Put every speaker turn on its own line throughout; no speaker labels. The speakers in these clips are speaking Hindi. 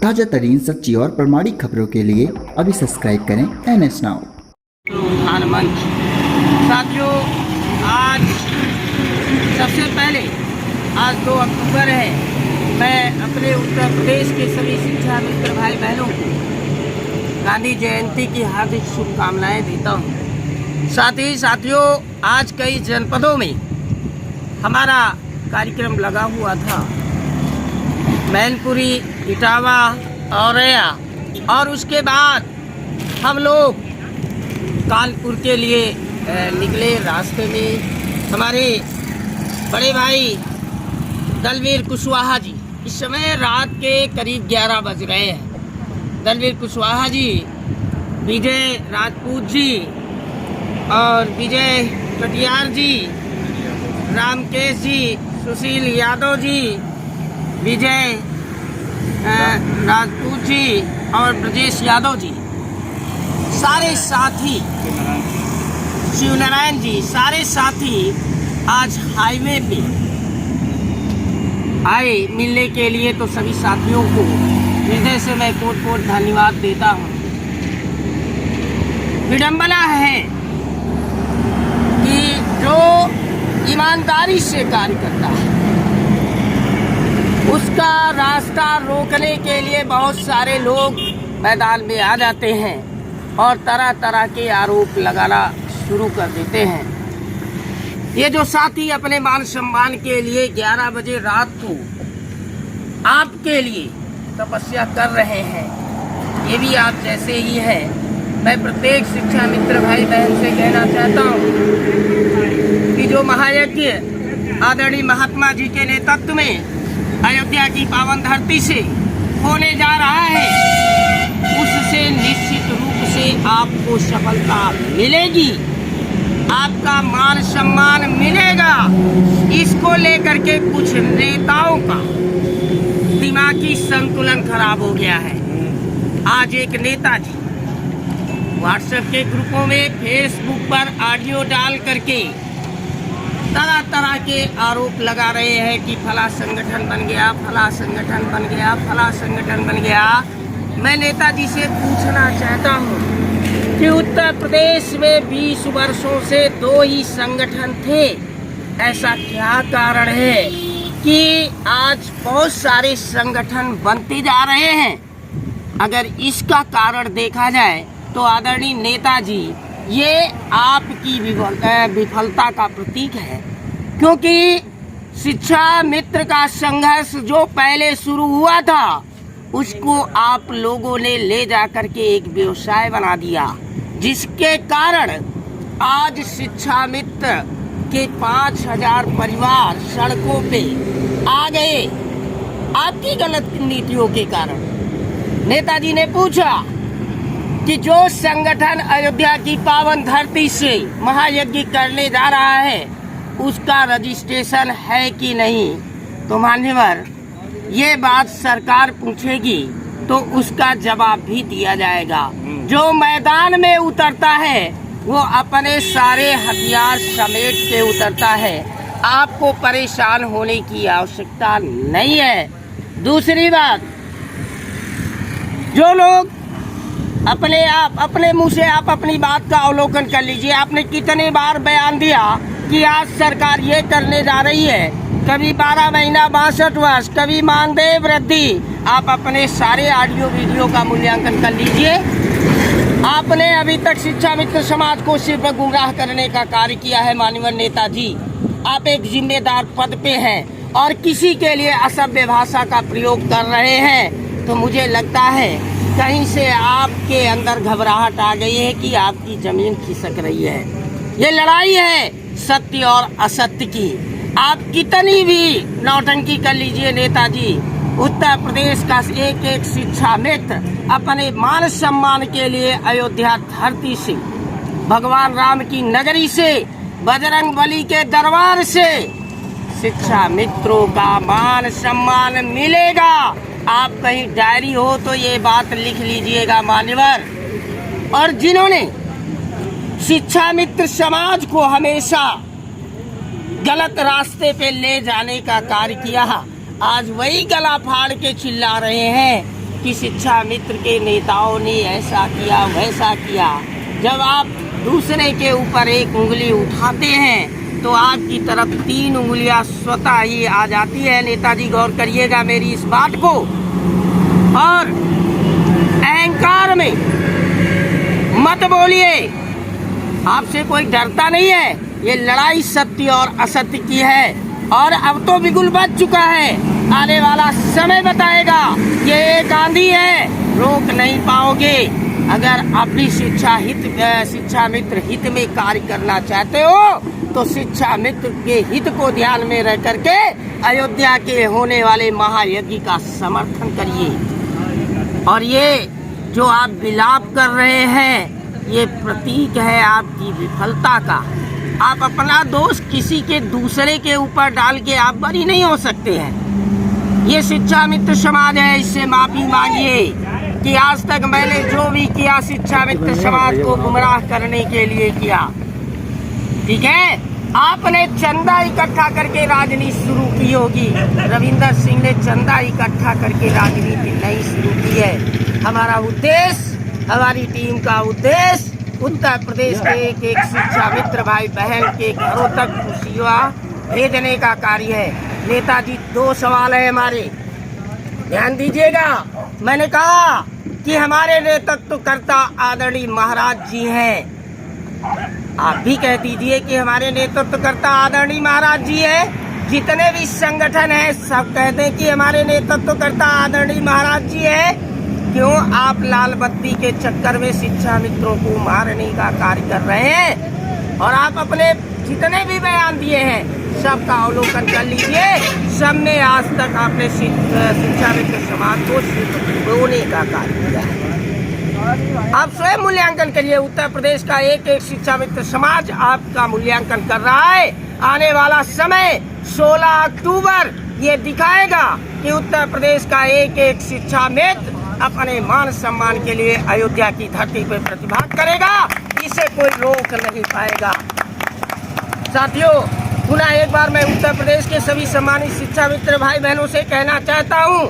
ताजा तरीन सच्ची और प्रमाणिक खबरों के लिए अभी सब्सक्राइब करें NS नाउ।
उत्थान मंच। साथियों, आज सबसे पहले आज 2 अक्टूबर है। मैं अपने उत्तर प्रदेश के सभी शिक्षा मित्र भाई बहनों को गांधी जयंती की हार्दिक शुभकामनाएं देता हूं। साथ ही साथियों, आज कई जनपदों में हमारा कार्यक्रम लगा हुआ था। मैनपुरी, इटावा, औरैया और उसके बाद हम लोग कानपुर के लिए निकले। रास्ते में हमारे बड़े भाई दलवीर कुशवाहा जी, इस समय रात के करीब 11 बज रहे हैं। दलवीर कुशवाहा जी, विजय राजपूत जी और विजय कटियार जी, रामकेश जी, सुशील यादव जी, विजय राजपूत जी और ब्रजेश यादव जी, सारे साथी, शिवनारायण जी, सारे साथी आज हाईवे पे आए मिलने के लिए। तो सभी साथियों को हृदय से मैं कोट धन्यवाद देता हूँ। विडंबना है कि जो ईमानदारी से कार्य करता है उसका रास्ता रोकने के लिए बहुत सारे लोग मैदान में आ जाते हैं और तरह तरह के आरोप लगाना शुरू कर देते हैं। ये जो साथी अपने मान सम्मान के लिए 11 बजे रात को आपके लिए तपस्या कर रहे हैं, ये भी आप जैसे ही है। मैं प्रत्येक शिक्षा मित्र भाई बहन से कहना चाहता हूँ कि जो महायज्ञ आदरणीय महात्मा जी के नेतृत्व में अयोध्या की पावन धरती से होने जा रहा है, उससे निश्चित रूप से आपको सफलता मिलेगी, आपका मान सम्मान मिलेगा। इसको लेकर के कुछ नेताओं का दिमागी संतुलन खराब हो गया है। आज एक नेताजी व्हाट्सएप के ग्रुपों में, फेसबुक पर ऑडियो डाल करके तरह तरह के आरोप लगा रहे हैं कि फला संगठन बन गया, फला संगठन बन गया, फला संगठन बन गया। मैं नेताजी से पूछना चाहता हूँ कि उत्तर प्रदेश में 20 वर्षों से 2 ही संगठन थे। ऐसा क्या कारण है कि आज बहुत सारे संगठन बनते जा रहे हैं? अगर इसका कारण देखा जाए तो आदरणीय नेताजी, ये आपकी विफलता का प्रतीक है। क्योंकि शिक्षा मित्र का संघर्ष जो पहले शुरू हुआ था, उसको आप लोगों ने ले जाकर के एक व्यवसाय बना दिया, जिसके कारण आज शिक्षा मित्र के 5000 परिवार सड़कों पे आ गए, आपकी गलत नीतियों के कारण। नेताजी ने पूछा कि जो संगठन अयोध्या की पावन धरती से महायज्ञ करने जा रहा है, उसका रजिस्ट्रेशन है कि नहीं। तो मान्यवर, ये बात सरकार पूछेगी तो उसका जवाब भी दिया जाएगा। जो मैदान में उतरता है वो अपने सारे हथियार समेट के उतरता है। आपको परेशान होने की आवश्यकता नहीं है। दूसरी बात, जो लोग अपने मुंह से आप अपनी बात का अवलोकन कर लीजिए। आपने कितने बार बयान दिया कि आज सरकार ये करने जा रही है, कभी 12 महीना 62 वर्ष, कभी मानदेय वृद्धि। आप अपने सारे ऑडियो वीडियो का मूल्यांकन कर लीजिए। आपने अभी तक शिक्षा मित्र समाज को सिर्फ गुमराह करने का कार्य किया है। माननीय नेताजी, आप एक जिम्मेदार पद पे हैं और किसी के लिए असभ्य भाषा का प्रयोग कर रहे हैं, तो मुझे लगता है कहीं से आपके अंदर घबराहट आ गई है कि आपकी जमीन खिसक रही है। ये लड़ाई है सत्य और असत्य की। आप कितनी भी नौटंकी कर लीजिए नेताजी, उत्तर प्रदेश का एक एक शिक्षा मित्र अपने मान सम्मान के लिए अयोध्या धरती से, भगवान राम की नगरी से, बजरंग बली के दरबार से शिक्षा मित्रों का मान सम्मान मिलेगा। आप कहीं डायरी हो तो ये बात लिख लीजिएगा मान्यवर। और जिन्होंने शिक्षा मित्र समाज को हमेशा गलत रास्ते पे ले जाने का कार्य किया, आज वही गला फाड़ के चिल्ला रहे हैं कि शिक्षा मित्र के नेताओं ने ऐसा किया वैसा किया। जब आप दूसरे के ऊपर एक उंगली उठाते हैं तो आपकी तरफ 3 उंगलियां स्वतः ही आ जाती है। नेताजी गौर करिएगा मेरी इस बात को। और अहंकार में मत बोलिए, आपसे कोई डरता नहीं है। ये लड़ाई सत्य और असत्य की है और अब तो बिल्कुल बच चुका है। आने वाला समय बताएगा। ये एक आंधी है, रोक नहीं पाओगे। अगर अपनी शिक्षा मित्र हित में कार्य करना चाहते हो तो शिक्षा मित्र के हित को ध्यान में रख करके अयोध्या के होने वाले महायज्ञ का समर्थन करिए। और ये जो आप विलाप कर रहे हैं ये प्रतीक है आपकी विफलता का। आप अपना दोष किसी के दूसरे के ऊपर डाल के आप बरी नहीं हो सकते हैं। ये शिक्षा मित्र समाज है, इससे माफी मांगिए कि आज तक मैंने जो भी किया शिक्षा मित्र समाज को गुमराह करने के लिए किया। ठीक है, आपने चंदा इकट्ठा करके राजनीति शुरू की होगी। रविंदर सिंह ने चंदा इकट्ठा करके राजनीति नहीं शुरू की है। हमारा उद्देश्य, हमारी टीम का उद्देश्य उत्तर प्रदेश के एक एक शिक्षा मित्र भाई बहन के घरों तक खुशियाँ भेजने का कार्य है। नेताजी 2 सवाल है हमारे, ध्यान दीजिएगा। मैंने कहा कि हमारे नेतृत्वकर्ता आदरणीय महाराज जी हैं। आप भी कह दीजिए कि हमारे नेतृत्वकर्ता आदरणीय महाराज जी हैं। जितने भी संगठन हैं सब कह दें कि हमारे नेतृत्वकर्ता आदरणीय महाराज जी हैं। क्यों आप लाल बत्ती के चक्कर में शिक्षा मित्रों को मारने का कार्य कर रहे हैं? और आप अपने जितने भी बयान दिए हैं सबका अवलोकन कर लीजिए। सब में आज तक आपने शिक्षा मित्र समाज को रोने का कार्य किया है। आप स्वयं मूल्यांकन करिए। उत्तर प्रदेश का एक एक शिक्षा मित्र समाज आपका मूल्यांकन कर रहा है। आने वाला समय 16 अक्टूबर ये दिखाएगा कि उत्तर प्रदेश का एक एक शिक्षा मित्र अपने मान सम्मान के लिए अयोध्या की धरती पर प्रतिभाग करेगा। इसे कोई रोक नहीं पाएगा। साथियों, पुनः एक बार मैं उत्तर प्रदेश के सभी सम्मानित शिक्षा मित्र भाई बहनों से कहना चाहता हूं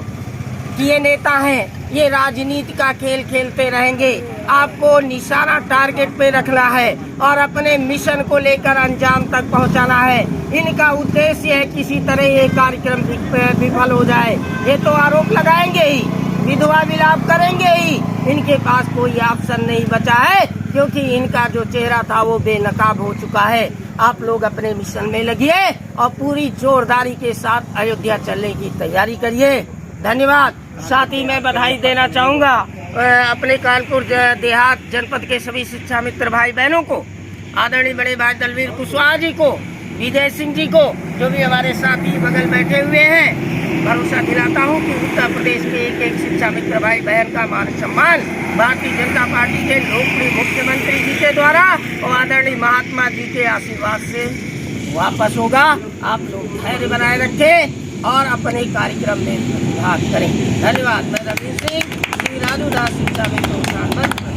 कि ये नेता हैं, ये राजनीति का खेल खेलते रहेंगे। आपको निशाना टारगेट पे रखना है और अपने मिशन को लेकर अंजाम तक पहुंचाना है। इनका उद्देश्य है किसी तरह ये कार्यक्रम विफल हो जाए। ये तो आरोप लगाएंगे ही, विधवा विलाप करेंगे ही। इनके पास कोई ऑप्शन नहीं बचा है क्योंकि इनका जो चेहरा था वो बेनकाब हो चुका है। आप लोग अपने मिशन में लगिए और पूरी जोरदारी के साथ अयोध्या चलने की तैयारी करिए। धन्यवाद। साथ ही मैं बधाई देना चाहूँगा अपने कानपुर देहात जनपद के सभी शिक्षा मित्र भाई बहनों को, आदरणीय बड़े भाई दलवीर कुशवाहा जी को, विजय सिंह जी को, जो भी हमारे साथी बगल बैठे हुए हैं। भरोसा दिलाता हूँ कि उत्तर प्रदेश के एक एक शिक्षा मित्र भाई बहन का मान सम्मान भारतीय जनता पार्टी के लोकप्रिय मुख्यमंत्री जी के द्वारा और आदरणीय महात्मा जी के आशीर्वाद से वापस होगा। आप लोग धैर्य बनाए रखें और अपने कार्यक्रम में भाग करें। धन्यवाद। मैं रविंद्र सिंह, श्री राजू दास शिक्षा मित्र